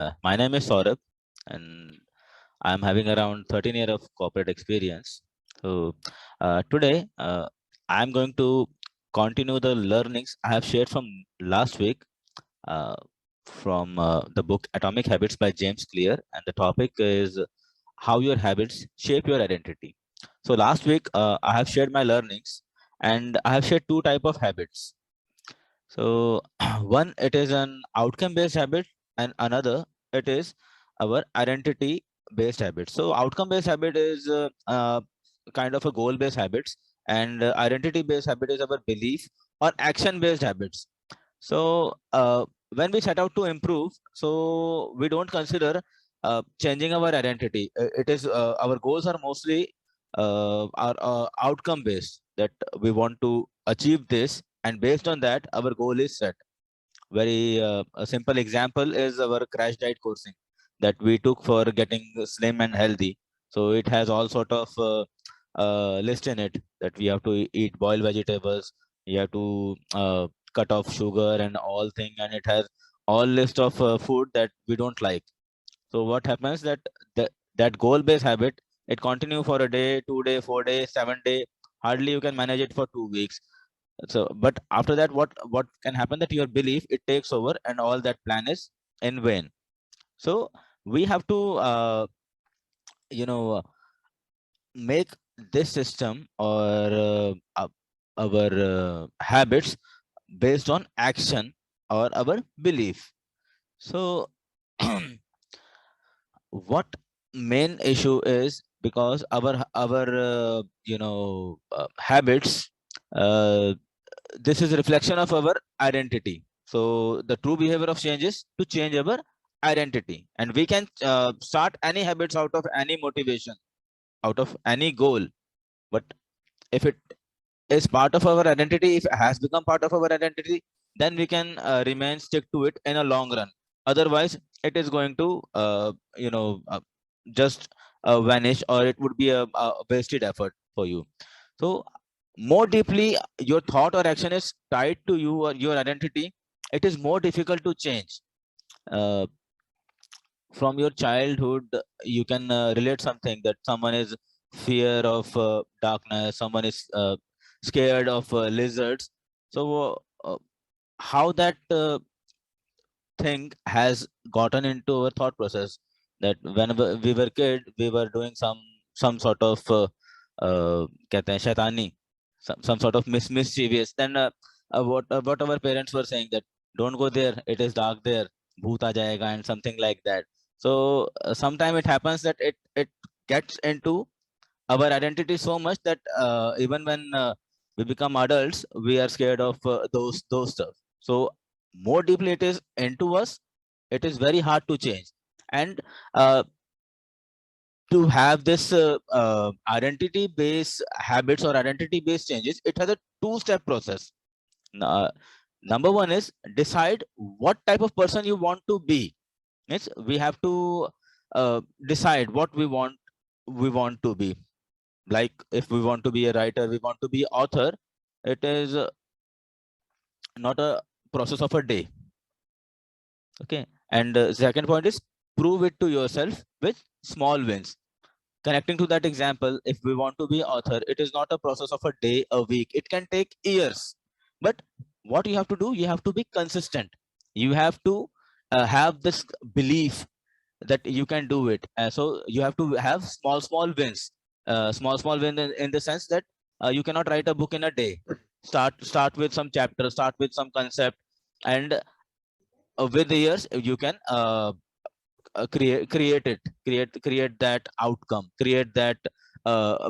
My name is Saurabh, and I'm having around 13 years of corporate experience. So today, I'm going to continue the learnings I have shared from last week uh, from the book Atomic Habits by James Clear, and the topic is how your habits shape your identity. So last week, I have shared my learnings, and I have shared two type of habits. So one, it is an outcome-based habit, and another, it is our identity-based habit. So outcome-based habit is kind of a goal-based habits, and identity-based habit is our belief or action-based habits. So when we set out to improve, so we don't consider changing our identity. It is our goals are mostly are outcome based, that we want to achieve this, and based on that, our goal is set. Very a simple example is our crash diet coursing that we took for getting slim and healthy. So it has all sort of list in it, that we have to eat boiled vegetables, you have to cut off sugar and all thing, and it has all list of food that we don't like. So what happens that that goal based habit, it continue for a day, 2 day, 4 day, 7 day, hardly you can manage it for 2 weeks. So but after that, what can happen, that your belief it takes over and all that plan is in vain. So we have to you know make this system or our habits based on action or our belief. So what main issue is, because our habits, uh, this is a reflection of our identity. So the true behavior of change is to change our identity, and we can start any habits out of any motivation, out of any goal. But if it is part of our identity, if it has become part of our identity, then we can remain stick to it in a long run. Otherwise it is going to just vanish, or it would be a wasted effort for you. So more deeply your thought or action is tied to you or your identity, it is more difficult to change. uh, from your childhood you can relate something, that someone is fear of darkness, someone is scared of lizards. So how that thing has gotten into our thought process, that whenever we were kid we were doing some sort of कहते हैं शैतानी, some sort of mischievous, then what our parents were saying, that don't go there, it is dark there, bhoot aa jayega, and something like that. So sometime it happens that it gets into our identity so much that even when we become adults we are scared of those stuff. So more deeply it is into us, it is very hard to change. And uh, to have this identity based habits or identity based changes, it has a two-step process. uh, Number one is decide what type of person you want to be. Means we have to decide what we want to be. Like if we want to be a writer, we want to be author, it is not a process of a day. Okay. And second point is prove it to yourself with small wins. Connecting to that example, if we want to be author, it is not a process of a day, a week, it can take years. But what you have to do, you have to be consistent. You have to have this belief that you can do it. So you have to have small wins. Small win in the sense that you cannot write a book in a day. Start with some chapter, start with some concept, and with the years you can create that outcome, create that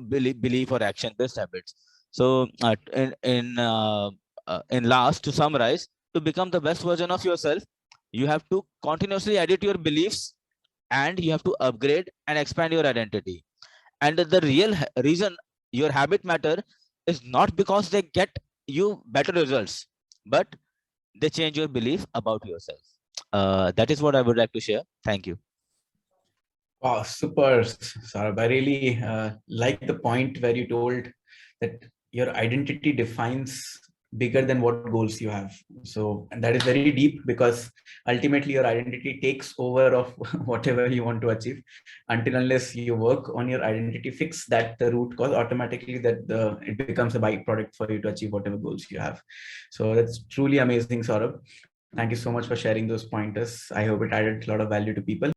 belief or action based habits. So in last, to summarize, to become the best version of yourself, you have to continuously edit your beliefs, and you have to upgrade and expand your identity. And the real reason your habit matter is not because they get you better results, but they change your belief about yourself. That is what I would like to share. Thank you. Wow, super, Saurabh. I really like the point where you told that your identity defines bigger than what goals you have. So, and that is very deep, because ultimately your identity takes over of whatever you want to achieve. Until unless you work on your identity, fix that the root cause, automatically it becomes a byproduct for you to achieve whatever goals you have. So that's truly amazing, Saurabh. Thank you so much for sharing those pointers. I hope it added a lot of value to people.